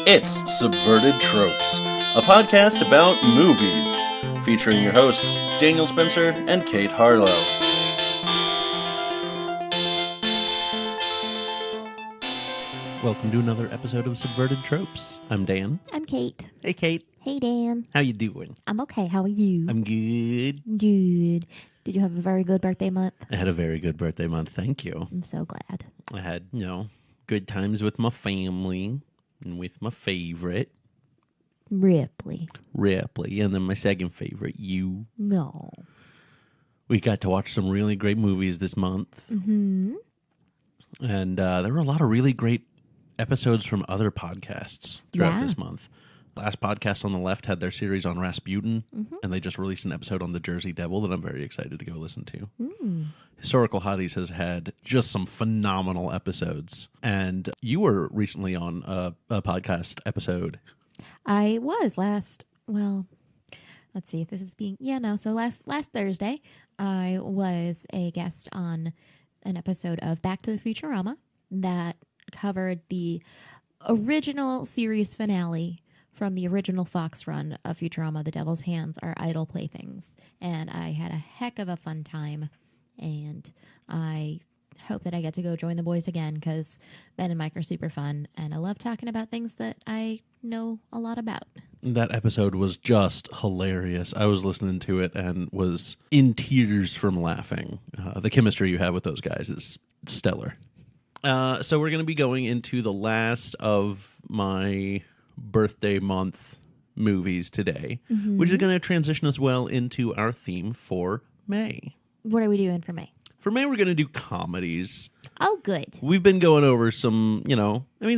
It's Subverted Tropes, a podcast about movies, featuring your hosts Daniel Spencer and Kate Harlow. Welcome to another episode of Subverted Tropes. I'm Dan. I'm Kate. Hey, Kate. Hey, Dan. How you doing? I'm okay. How are you? I'm good. Good. Did you have a very good birthday month? I had a very good birthday month. Thank you. I'm so glad. I had, good times with my family and with my favorite, Ripley. and then my second favorite, you. No. We got to watch some really great movies this month. Mm-hmm. And there were a lot of really great episodes from other podcasts throughout this month. Last podcast on the left had their series on Rasputin, and they just released an episode on the Jersey Devil that I'm very excited to go listen to. Historical Hotties has had just some phenomenal episodes, and you were recently on a podcast episode. I was let's see if this is being, so last Thursday, I was a guest on an episode of Back to the Futurama that covered the original series finale from the original Fox run of Futurama, The Devil's Hands Are Idle Playthings. And I had a heck of a fun time. And I hope that I get to go join the boys again because Ben and Mike are super fun. And I love talking about things that I know a lot about. That episode was just hilarious. I was listening to it and was in tears from laughing. The chemistry you have with those guys is stellar. So we're going to be going into the last of my birthday month movies today, which is going to transition us well into our theme for May. What are we doing for May? For May, we're going to do comedies. Oh, good. We've been going over some,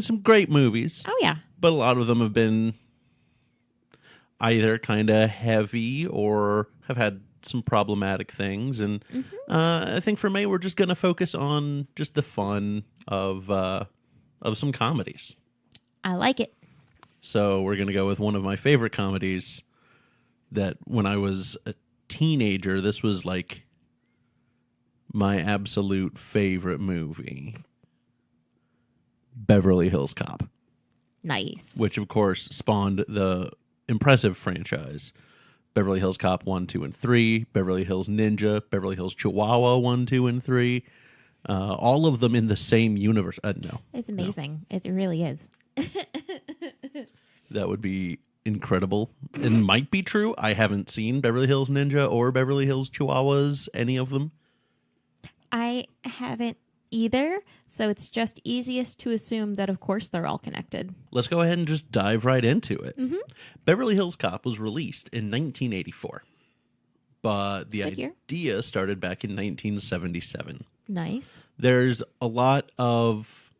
some great movies. Oh, yeah. But a lot of them have been either kind of heavy or have had some problematic things. And I think for May, we're just going to focus on just the fun of some comedies. I like it. So we're going to go with one of my favorite comedies that when I was a teenager, this was like my absolute favorite movie. Beverly Hills Cop. Nice. Which, of course, spawned the impressive franchise. Beverly Hills Cop 1, 2, and 3. Beverly Hills Ninja. Beverly Hills Chihuahua 1, 2, and 3. All of them in the same universe. No. It's amazing. No. It really is. That would be incredible. It might be true. I haven't seen Beverly Hills Ninja or Beverly Hills Chihuahuas, any of them. I haven't either, so it's just easiest to assume that, of course, they're all connected. Let's go ahead and just dive right into it. Beverly Hills Cop was released in 1984, but the idea started back in 1977. Nice. There's a lot of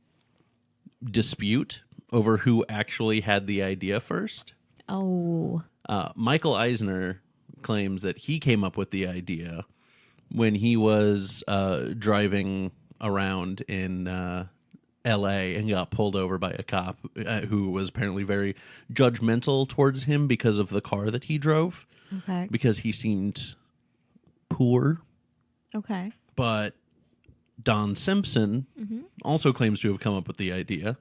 dispute over who actually had the idea first. Oh. Michael Eisner claims that he came up with the idea when he was driving around in L.A. and got pulled over by a cop who was apparently very judgmental towards him because of the car that he drove. Okay. Because he seemed poor. Okay. But Don Simpson also claims to have come up with the idea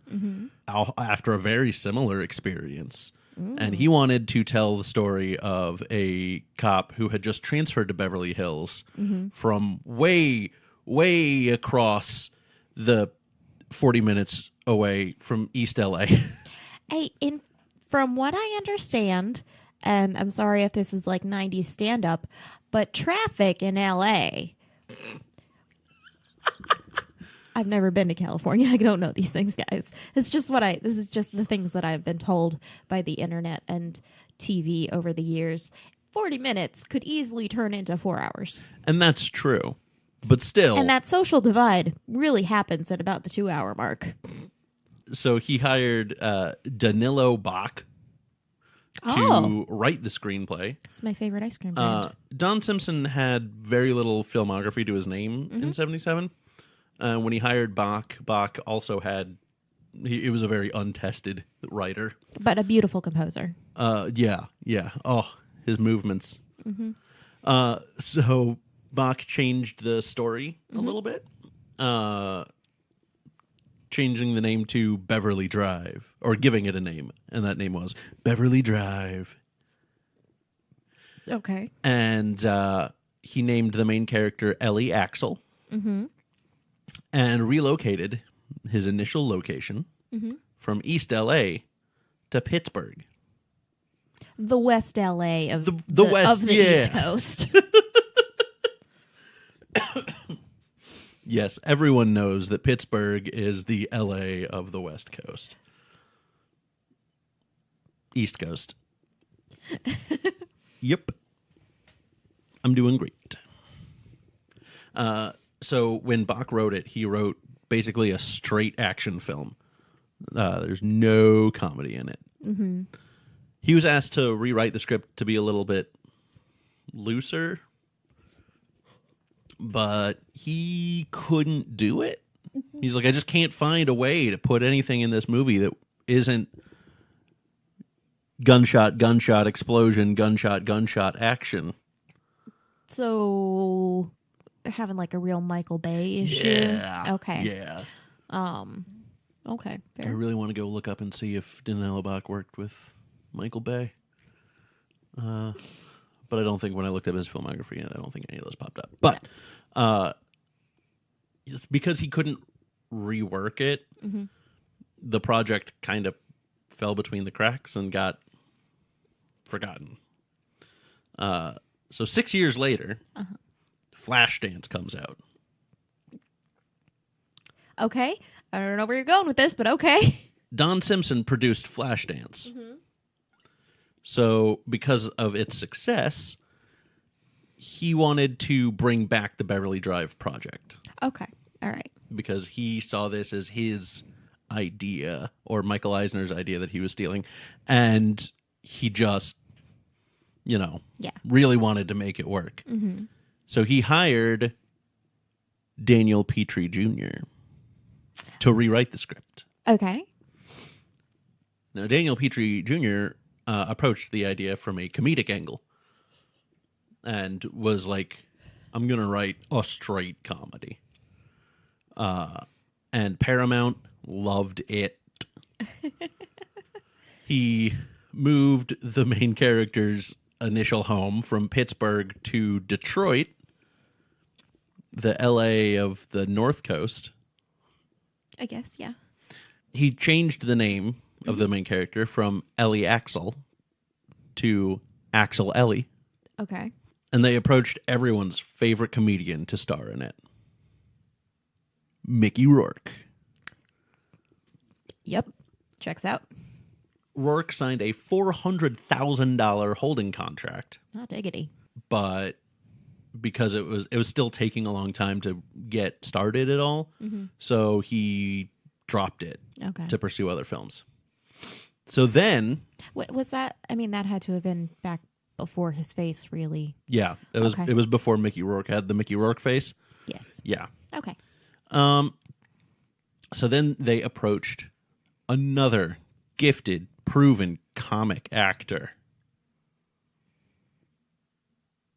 after a very similar experience. And he wanted to tell the story of a cop who had just transferred to Beverly Hills from way, way across the 40 minutes away from East LA. From what I understand, and I'm sorry if this is like 90s stand-up, but traffic in LA... I've never been to California. I don't know these things, guys. This is just the things that I've been told by the internet and TV over the years. 40 minutes could easily turn into 4 hours. And that's true. But still. And that social divide really happens at about the 2-hour mark. So he hired Danilo Bach to write the screenplay. It's my favorite ice cream brand. Don Simpson had very little filmography to his name in 77. When he hired Bach also had... He was a very untested writer. But a beautiful composer. Yeah. Oh, his movements. So Bach changed the story a little bit. changing the name to Beverly Drive, or giving it a name, and that name was Beverly Drive. Okay. And he named the main character Ellie Axel, and relocated his initial location from East L.A. to Pittsburgh. The West L.A. of the West, of the East Coast. Yes, everyone knows that Pittsburgh is the L.A. of the West Coast. East Coast. Yep. I'm doing great. So when Bach wrote it, he wrote basically a straight action film. There's no comedy in it. Mm-hmm. He was asked to rewrite the script to be a little bit looser, but he couldn't do it. He's like, I just can't find a way to put anything in this movie that isn't gunshot, gunshot, explosion, gunshot, gunshot, action. So having like a real Michael Bay issue. Yeah. Okay. Yeah. Okay. Fair. I really want to go look up and see if Danilo Bach worked with Michael Bay. But I don't think when I looked up his filmography, I don't think any of those popped up. But it's because he couldn't rework it, the project kind of fell between the cracks and got forgotten. So 6 years later, Flashdance comes out. Okay. I don't know where you're going with this, but okay. Don Simpson produced Flashdance. So because of its success, he wanted to bring back the Beverly Drive project. Okay. All right. Because he saw this as his idea, or Michael Eisner's idea that he was stealing. And he just, really wanted to make it work. So he hired Daniel Petrie Jr. to rewrite the script. Okay. Now, Daniel Petrie Jr. Approached the idea from a comedic angle and was like, I'm going to write a straight comedy. And Paramount loved it. He moved the main character's initial home from Pittsburgh to Detroit, the LA of the North Coast. I guess, yeah. He changed the name of the main character from Ellie Axel to Axel Ellie. Okay. And they approached everyone's favorite comedian to star in it. Mickey Rourke. Yep. Checks out. Rourke signed a $400,000 holding contract. Not diggity. But because it was still taking a long time to get started at all, so he dropped it to pursue other films. So then... Was that... I mean, that had to have been back before his face, really. Yeah. It was before Mickey Rourke had the Mickey Rourke face. Yes. Yeah. Okay. So then they approached another gifted, proven comic actor.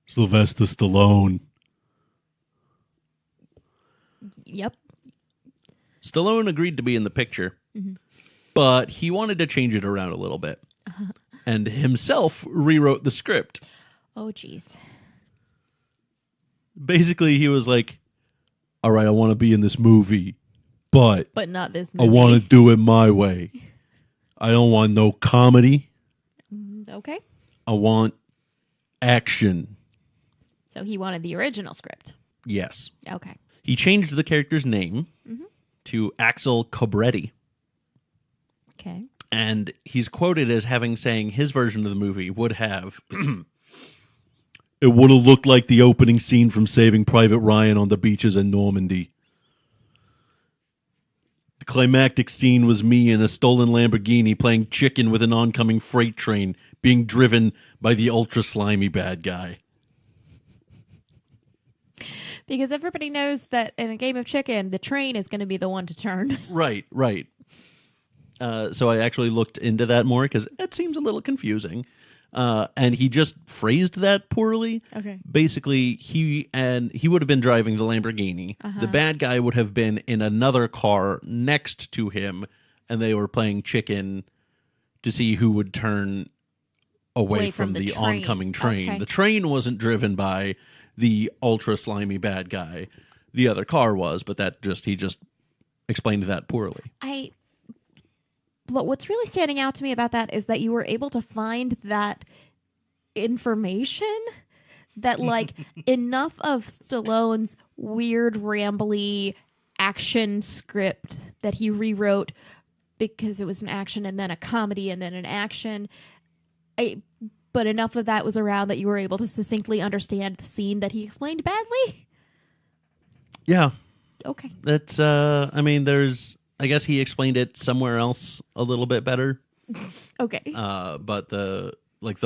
Sylvester Stallone. Yep. Stallone agreed to be in the picture, but he wanted to change it around a little bit. And himself rewrote the script. Oh, jeez. Basically, he was like, all right, I want to be in this movie, but not this movie. I want to do it my way. I don't want no comedy. Okay. I want action. So he wanted the original script. Yes. Okay. He changed the character's name to Axel Cobretti. Okay. And he's quoted as having saying his version of the movie would have... It would have looked like the opening scene from Saving Private Ryan on the beaches in Normandy. The climactic scene was me in a stolen Lamborghini playing chicken with an oncoming freight train being driven by the ultra-slimy bad guy. Because everybody knows that in a game of chicken, the train is going to be the one to turn. Right. So I actually looked into that more because it seems a little confusing. And he just phrased that poorly. Okay. Basically, he would have been driving the Lamborghini. The bad guy would have been in another car next to him, and they were playing chicken to see who would turn away from the oncoming train. Okay. The train wasn't driven by the ultra slimy bad guy. The other car was, but he just explained that poorly. But what's really standing out to me about that is that you were able to find that information, that like enough of Stallone's weird, rambly action script that he rewrote because it was an action and then a comedy and then an action. But enough of that was around that you were able to succinctly understand the scene that he explained badly? Yeah. Okay. That's, I guess he explained it somewhere else a little bit better. Okay. But the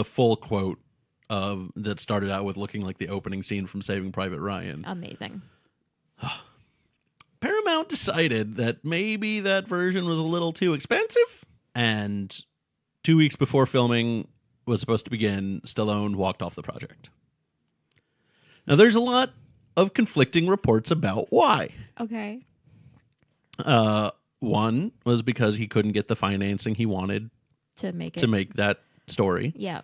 full quote that started out with looking like the opening scene from Saving Private Ryan. Amazing. Paramount decided that maybe that version was a little too expensive. And 2 weeks before filming was supposed to begin, Stallone walked off the project. Now, there's a lot of conflicting reports about why. Okay. One was because he couldn't get the financing he wanted to make that story. Yeah.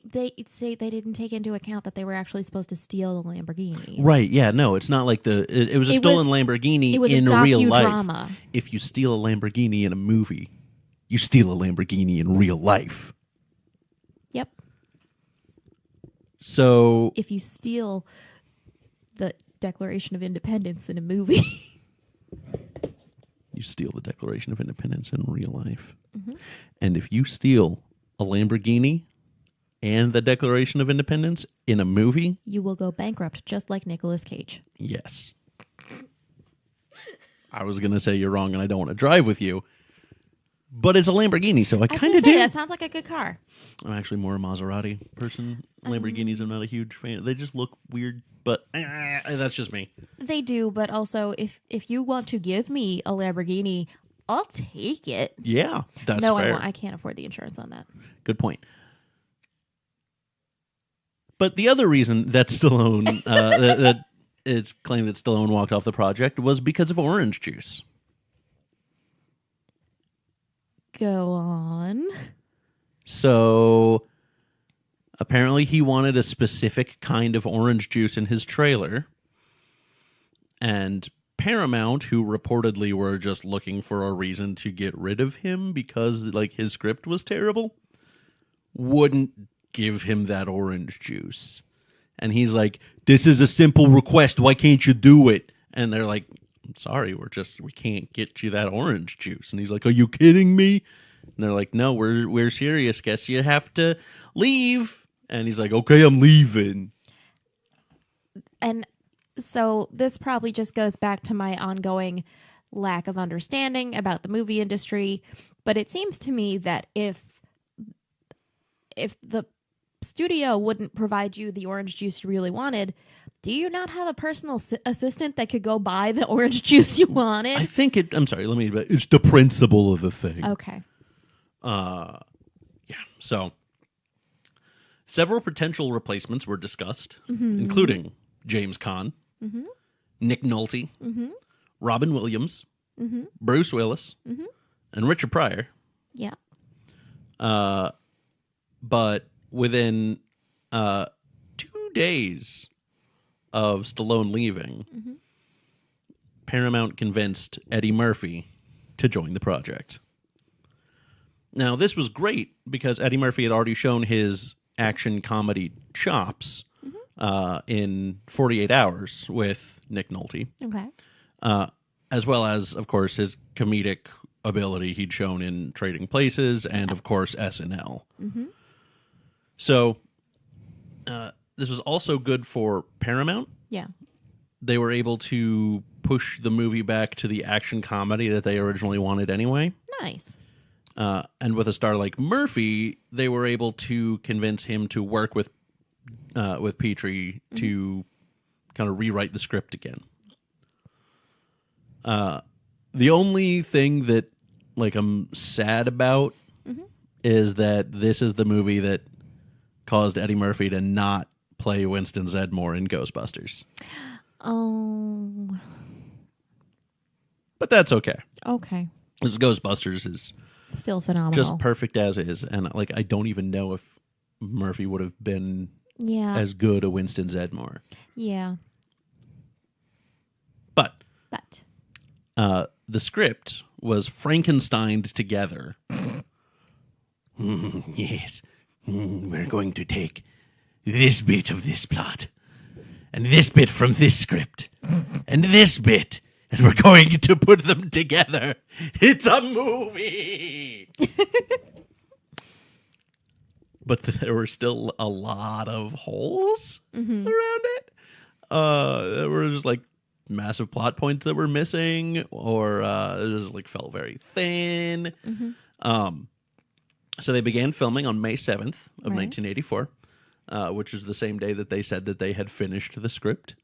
They say they didn't take into account that they were actually supposed to steal the Lamborghinis. Right, yeah, no, it's not like it was a stolen Lamborghini it was in a real life. docudrama. If you steal a Lamborghini in a movie, you steal a Lamborghini in real life. Yep. So if you steal the Declaration of Independence in a movie, you steal the Declaration of Independence in real life. Mm-hmm. And if you steal a Lamborghini and the Declaration of Independence in a movie, you will go bankrupt just like Nicolas Cage. Yes. I was going to say you're wrong and I don't want to drive with you. But it's a Lamborghini, so I kind of do. That sounds like a good car. I'm actually more a Maserati person. Lamborghinis, I'm not a huge fan. They just look weird, but that's just me. They do, but also if you want to give me a Lamborghini, I'll take it. Yeah, that's no, fair. I can't afford the insurance on that. Good point. But the other reason that Stallone, that it's claimed that Stallone walked off the project was because of orange juice. Go on. So apparently he wanted a specific kind of orange juice in his trailer. And Paramount, who reportedly were just looking for a reason to get rid of him because like his script was terrible, wouldn't give him that orange juice. And he's like, "This is a simple request. Why can't you do it?" And they're like, "I'm sorry, we can't get you that orange juice." And he's like, "Are you kidding me?" And they're like, "No, we're serious. Guess you have to leave." And he's like, "Okay, I'm leaving." And so this probably just goes back to my ongoing lack of understanding about the movie industry. But it seems to me that if the studio wouldn't provide you the orange juice you really wanted, do you not have a personal assistant that could go buy the orange juice you wanted? I think it's the principle of the thing. Okay. Yeah. So several potential replacements were discussed, including James Caan, Nick Nolte, Robin Williams, Bruce Willis, and Richard Pryor. Yeah. But within 2 days of Stallone leaving, Paramount convinced Eddie Murphy to join the project. Now, this was great because Eddie Murphy had already shown his action comedy chops in 48 Hours with Nick Nolte. Okay. As well as, of course, his comedic ability he'd shown in Trading Places and, of course, SNL. So this was also good for Paramount. Yeah. They were able to push the movie back to the action comedy that they originally wanted anyway. Nice. And with a star like Murphy, they were able to convince him to work with Petrie to kind of rewrite the script again. The only thing that I'm sad about is that this is the movie that caused Eddie Murphy to not play Winston Zeddemore in Ghostbusters. Oh. But that's okay. Okay. Because Ghostbusters is still phenomenal. Just perfect as is. And like I don't even know if Murphy would have been as good a Winston Zeddemore. Yeah. But the script was Frankensteined together. Yes. We're going to take this bit of this plot and this bit from this script and this bit, and we're going to put them together. It's a movie. But there were still a lot of holes around it. There were just like massive plot points that were missing, or it just like felt very thin. So they began filming on May 7th of 1984, which is the same day that they said that they had finished the script.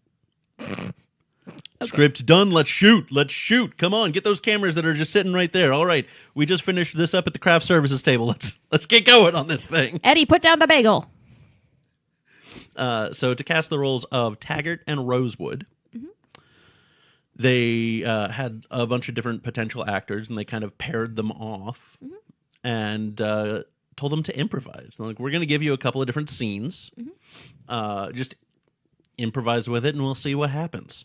Script done. Let's shoot. Come on, get those cameras that are just sitting right there. All right, we just finished this up at the craft services table. Let's get going on this thing. Eddie, put down the bagel. So to cast the roles of Taggart and Rosewood, they had a bunch of different potential actors, and they kind of paired them off and told them to improvise. They're like, we're going to give you a couple of different scenes. Just improvise with it, and we'll see what happens.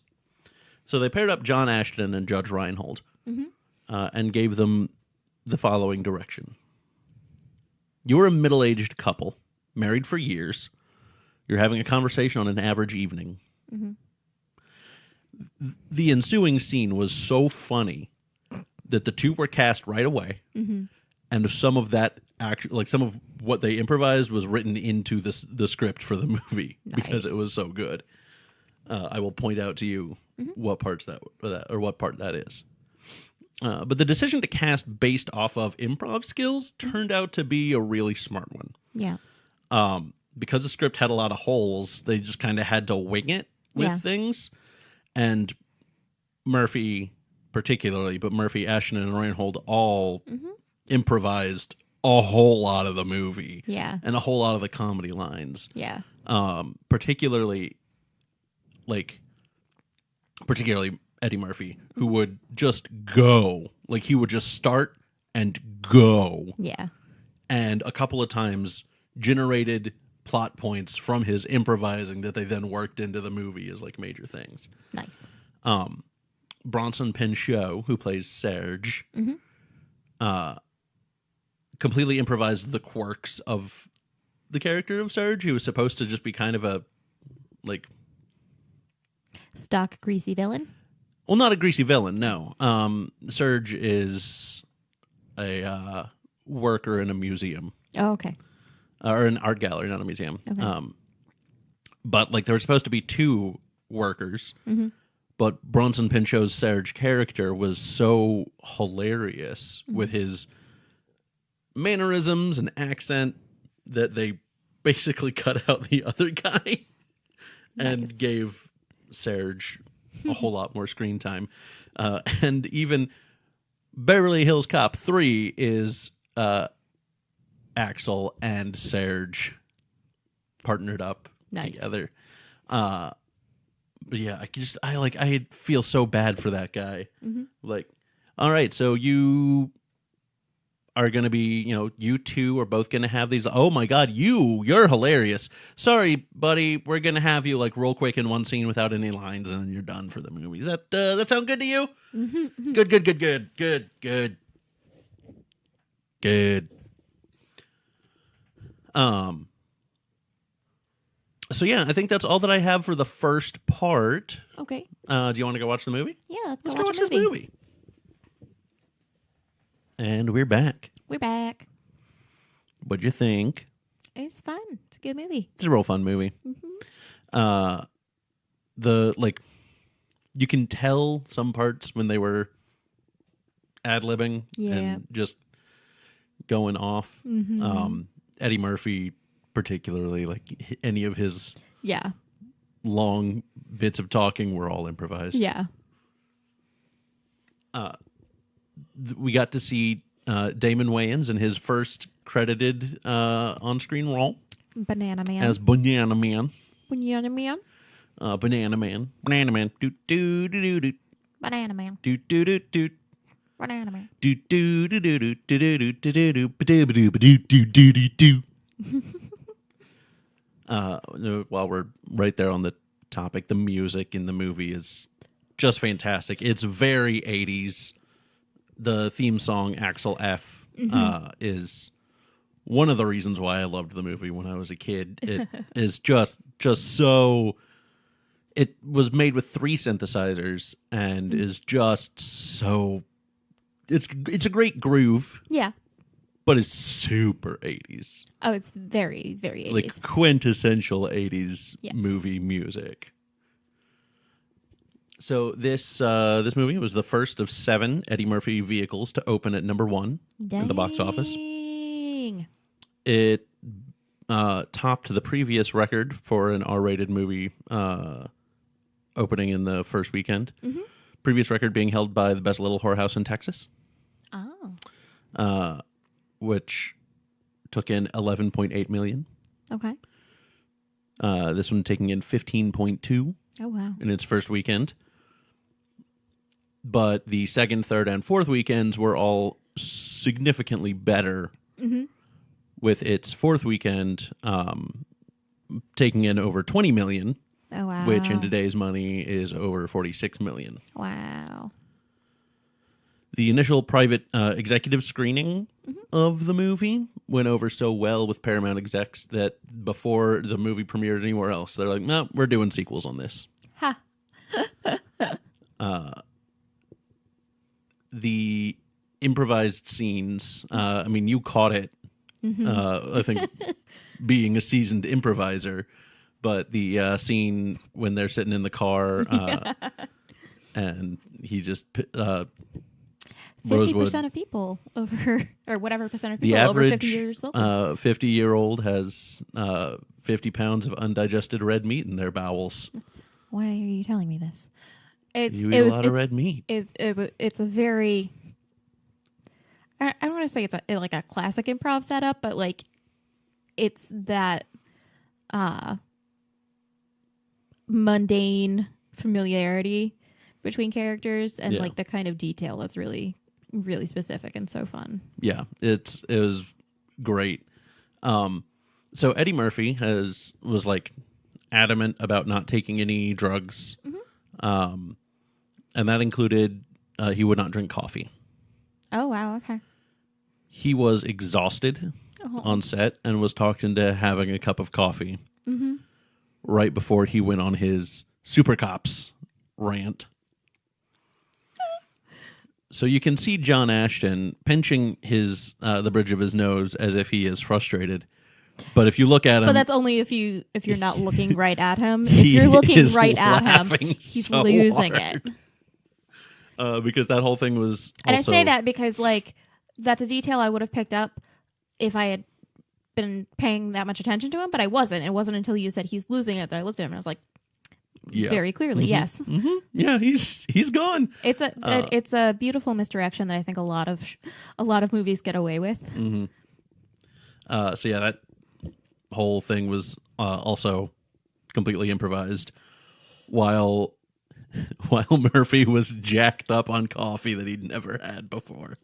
So they paired up John Ashton and Judge Reinhold and gave them the following direction. You are a middle-aged couple, married for years. You're having a conversation on an average evening. The ensuing scene was so funny that the two were cast right away, and some of that some of what they improvised was written into the script for the movie because it was so good. I will point out to you what parts that or what part that is. But the decision to cast based off of improv skills turned out to be a really smart one. Yeah. Because the script had a lot of holes, they just kind of had to wing it with things. And Murphy particularly, but Murphy, Ashton, and Reinhold all improvised a whole lot of the movie. Yeah. And a whole lot of the comedy lines. Yeah. Particularly Eddie Murphy, who would just go. Like, he would just start and go. Yeah. And a couple of times generated plot points from his improvising that they then worked into the movie as like major things. Nice. Bronson Pinchot, who plays Serge, completely improvised the quirks of the character of Serge. He was supposed to just be kind of a stock greasy villain. Well, not a greasy villain, no. Serge is a worker in a museum. Oh, okay. Or an art gallery, not a museum. Okay. But like there were supposed to be two workers, but Bronson Pinchot's Serge character was so hilarious with his mannerisms and accent that they basically cut out the other guy and gave Serge a whole lot more screen time. And even Beverly Hills Cop 3 is Axel and Serge partnered up together. But yeah, I feel so bad for that guy. Like, all right, so you are going to be, you two are both going to have these. Oh my God, you're hilarious. Sorry, buddy, we're going to have you like real quick in one scene without any lines, and then you're done for the movie. That sound good to you? Good. So yeah, I think that's all that I have for the first part. Okay. Do you want to go watch the movie? Yeah, let's go watch this movie. And we're back. We're back. What'd you think? It's fun. It's a good movie. It's a real fun movie. You can tell some parts when they were ad-libbing and just going off. Eddie Murphy, particularly, like any of his long bits of talking were all improvised. Yeah. We got to see Damon Wayans in his first credited on-screen role Banana Man. as Banana Man. Banana Man. Banana Man. Banana Man. Do do do do do. Banana Man. Do do do do. Banana Man. Do do do do do do do do do do do do do do do do. While we're right there on the topic, the music in the movie is just fantastic. It's very 80s. The theme song Axel F is one of the reasons why I loved the movie when I was a kid. It is just so. It was made with 3 synthesizers and is just so. It's a great groove. Yeah. But it's super 80s. Oh, it's very, very 80s. Like quintessential 80s Yes. movie music. So this movie was the first of 7 Eddie Murphy vehicles to open at number 1 in the box office. Dang. It topped the previous record for an R-rated movie opening in the first weekend. Mm-hmm. Previous record being held by The Best Little Whorehouse in Texas. Oh. Which took in 11.8 million. Okay. This one taking in 15.2 Oh, wow. in its first weekend. But the second, third, and fourth weekends were all significantly better, with its fourth weekend taking in over 20 million, Oh, wow. which in today's money is over 46 million. Wow. The initial private executive screening of the movie went over so well with Paramount execs that before the movie premiered anywhere else, they're like, no, we're doing sequels on this. Ha. The improvised scenes, I mean, you caught it, I think, being a seasoned improviser, but the scene when they're sitting in the car and he just... 50% of people over, or whatever percent of the people average, over 50 years old. 50-year-old has 50 pounds of undigested red meat in their bowels. Why are you telling me this? You eat a lot of red meat. It's a very... I don't want to say it's like a classic improv setup, but like it's that mundane familiarity between characters and like the kind of detail that's really, really specific and so fun. Yeah, it was great. So Eddie Murphy was like adamant about not taking any drugs, and that included he would not drink coffee. Oh wow! Okay. He was exhausted on set and was talked into having a cup of coffee right before he went on his Super Cops rant. So you can see John Ashton pinching the bridge of his nose as if he is frustrated. But if you look at him, but that's only if you're not looking right at him. If you're looking right at him, he's so losing hard. it. Because that whole thing was. And I say that because like that's a detail I would have picked up if I had been paying that much attention to him, but I wasn't. It wasn't until you said he's losing it that I looked at him and I was like, very clearly, yes. Mm-hmm. Yeah, he's gone. It's a beautiful misdirection that I think a lot of movies get away with. Mm-hmm. So yeah, that whole thing was also completely improvised, while Murphy was jacked up on coffee that he'd never had before.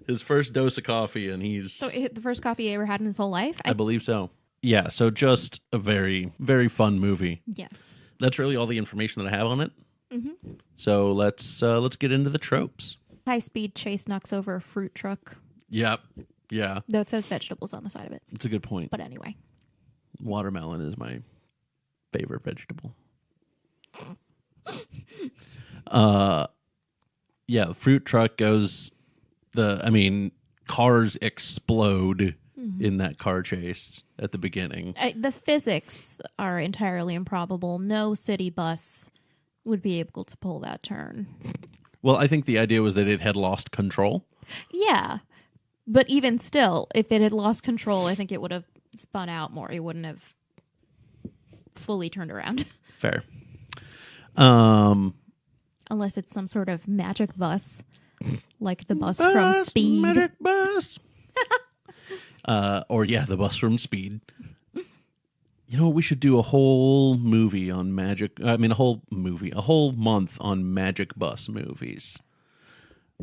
His first dose of coffee, and so the first coffee he ever had in his whole life. I believe so. Yeah, so just a very, very fun movie. Yes. That's really all the information that I have on it. Mm-hmm. So let's get into the tropes. High-speed chase knocks over a fruit truck. Yep. Yeah. Though it says vegetables on the side of it. It's a good point. But anyway. Watermelon is my favorite vegetable. Yeah, the fruit truck goes... cars explode in that car chase at the beginning. The physics are entirely improbable. No city bus would be able to pull that turn. Well, I think the idea was that it had lost control. Yeah. But even still, if it had lost control, I think it would have spun out more. It wouldn't have fully turned around. Fair. Unless it's some sort of magic bus, like the bus from Speed. Magic bus. Or yeah, the bus from Speed. You know what? We should do a whole movie on magic. I mean, a whole month on magic bus movies.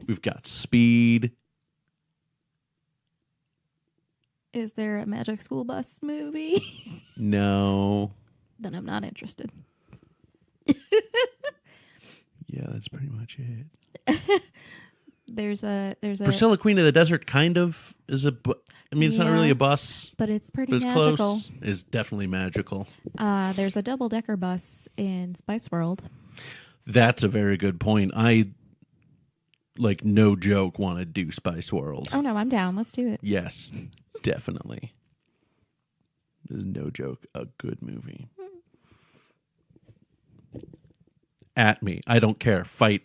We've got Speed. Is there a magic school bus movie? No. Then I'm not interested. Yeah, that's pretty much it. There's a Priscilla, Queen of the Desert, kind of is a. I mean, it's not really a bus, but it's pretty but it's magical. close. It's definitely magical. There's a double-decker bus in Spice World. That's a very good point. I, like, no joke, want to do Spice World. Oh no, I'm down. Let's do it. Yes, definitely. There's no joke. A good movie. At me. I don't care. Fight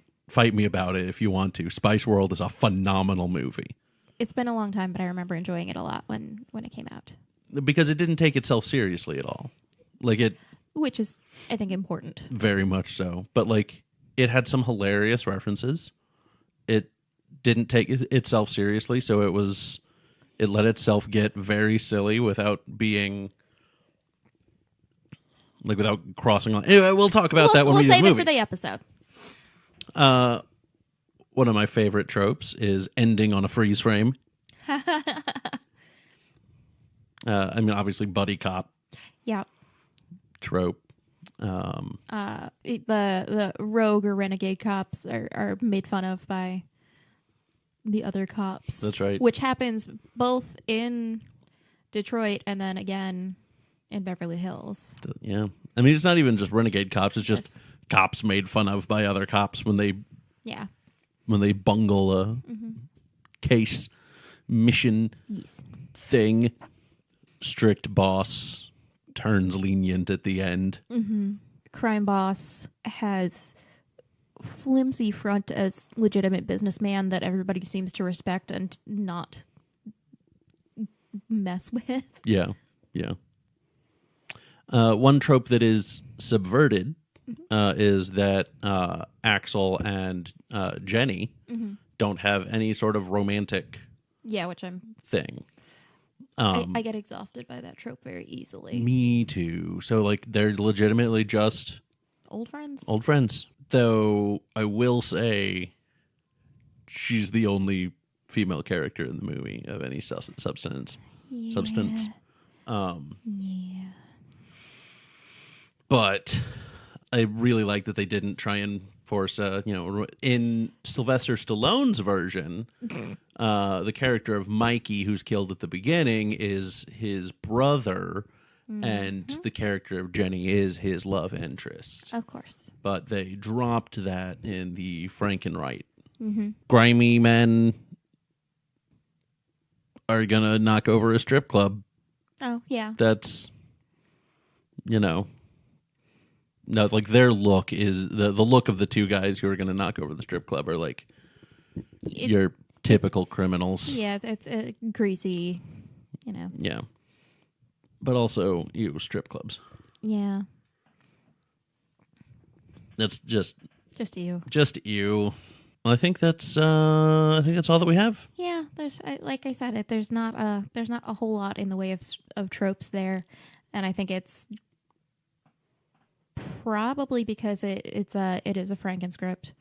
me about it if you want to. Spice World is a phenomenal movie. It's been a long time, but I remember enjoying it a lot when it came out. Because it didn't take itself seriously at all. Like it... Which is, I think, important. Very much so. But, like, it had some hilarious references. It didn't take itself seriously, so it let itself get very silly without being... Like, without crossing on... Anyway, we'll talk about that when we do the movie. We'll save it for the episode. One of my favorite tropes is ending on a freeze frame. I mean, obviously, buddy cop. Yeah. Trope. The rogue or renegade cops are made fun of by the other cops. That's right. Which happens both in Detroit and then again in Beverly Hills. Yeah. I mean, it's not even just renegade cops. It's just cops made fun of by other cops when they bungle a case mission thing. Strict boss turns lenient at the end. Crime boss has flimsy front as legitimate businessman that everybody seems to respect and not mess with. Yeah. One trope that is subverted is that Axel and Jenny don't have any sort of romantic which I'm thing. I get exhausted by that trope very easily. Me too. So, like, they're legitimately just old friends. Though I will say she's the only female character in the movie of any substance. But I really like that they didn't try and force in Sylvester Stallone's version, the character of Mikey, who's killed at the beginning, is his brother, and the character of Jenny is his love interest. Of course. But they dropped that in the Frankenright. Grimy men are gonna knock over a strip club. Oh, yeah. That's, no, like their look is the look of the two guys who are going to knock over the strip club are like your typical criminals. Yeah, it's greasy, Yeah, but also strip clubs. Yeah, that's just you. Just you. Well, I think that's all that we have. Yeah, like I said, there's not a whole lot in the way of tropes there, and I think it's probably because it is a Frankenscript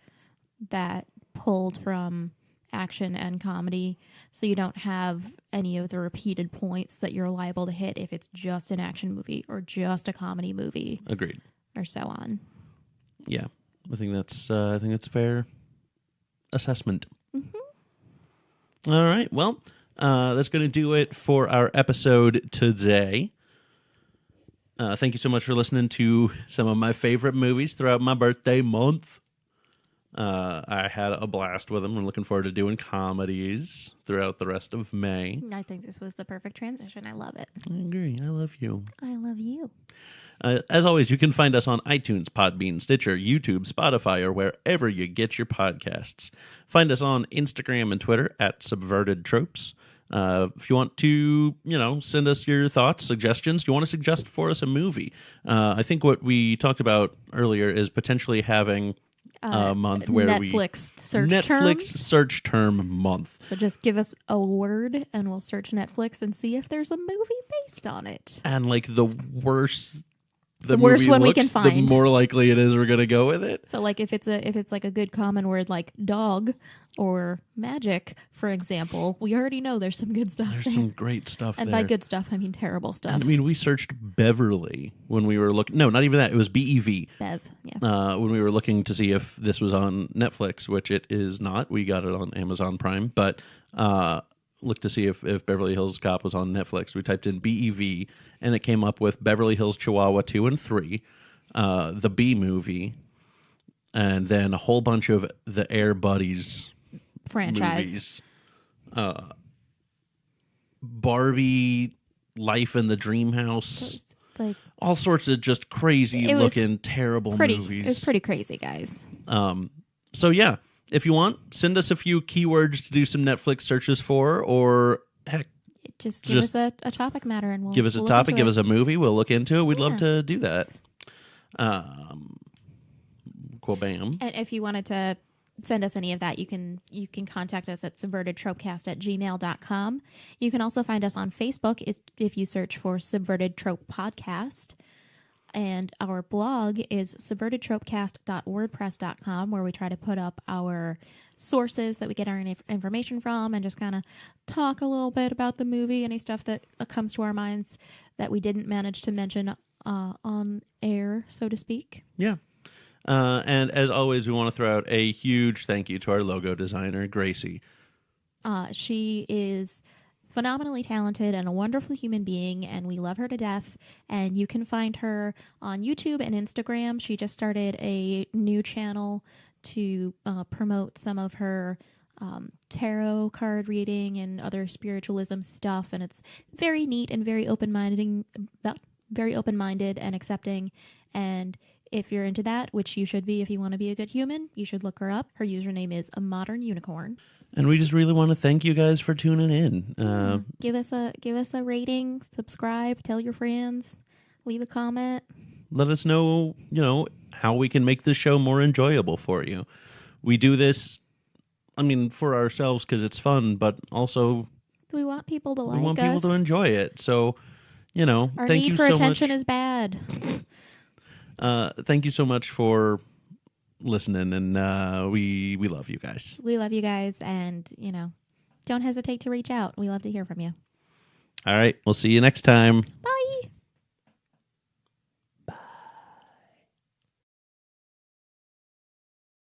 that pulled from action and comedy, so you don't have any of the repeated points that you're liable to hit if it's just an action movie or just a comedy movie. Agreed. Or so on. Yeah, I think that's a fair assessment. All right, well, that's going to do it for our episode today. Thank you so much for listening to some of my favorite movies throughout my birthday month. I had a blast with them. I'm looking forward to doing comedies throughout the rest of May. I think this was the perfect transition. I love it. I agree. I love you. I love you. As always, you can find us on iTunes, Podbean, Stitcher, YouTube, Spotify, or wherever you get your podcasts. Find us on Instagram and Twitter at Subverted Tropes. If you want to, send us your thoughts, suggestions, you want to suggest for us a movie. I think what we talked about earlier is potentially having month where Netflix search term month. So just give us a word and we'll search Netflix and see if there's a movie based on it. And like the worse the worst one we can the find, more likely it is we're gonna go with it. So like if it's like a good common word like dog or magic, for example, we already know there's some good stuff. There's some great stuff and there. by good stuff, I mean terrible stuff. And I mean, we searched Beverly when we were looking. No, not even that. It was BEV. Bev, yeah. When we were looking to see if this was on Netflix, which it is not. We got it on Amazon Prime, but looked to see if Beverly Hills Cop was on Netflix. We typed in BEV, and it came up with Beverly Hills Chihuahua 2 and 3, the B movie, and then a whole bunch of the Air Buddies franchise movies. Barbie, Life in the Dream House, like all sorts of just crazy looking, terrible movies. It was pretty crazy, guys. So yeah, if you want, send us a few keywords to do some Netflix searches for, or heck, just give us a topic matter and we'll give us a topic, give us a movie. We'll look into it. We'd love to do that. Cool, bam. And if you wanted to send us any of that, you can contact us at subvertedtropecast@gmail.com. You can also find us on Facebook if you search for Subverted Trope Podcast. And our blog is subvertedtropecast.wordpress.com, where we try to put up our sources that we get our information from and just kind of talk a little bit about the movie, any stuff that comes to our minds that we didn't manage to mention on air, so to speak. Yeah. And as always, we want to throw out a huge thank you to our logo designer, Gracie. She is phenomenally talented and a wonderful human being, and we love her to death. And you can find her on YouTube and Instagram. She just started a new channel to promote some of her tarot card reading and other spiritualism stuff, and it's very neat and very open-minded and accepting. And if you're into that, which you should be if you want to be a good human, you should look her up. Her username is A Modern Unicorn. And we just really want to thank you guys for tuning in. Give us a rating, subscribe, tell your friends, leave a comment. Let us know, how we can make this show more enjoyable for you. We do this, for ourselves because it's fun, but also we want people to like us. We want people to enjoy it. So, our thank need you for so attention much. is bad. Thank you so much for listening, and we love you guys. We love you guys, and don't hesitate to reach out. We love to hear from you. All right, we'll see you next time. Bye.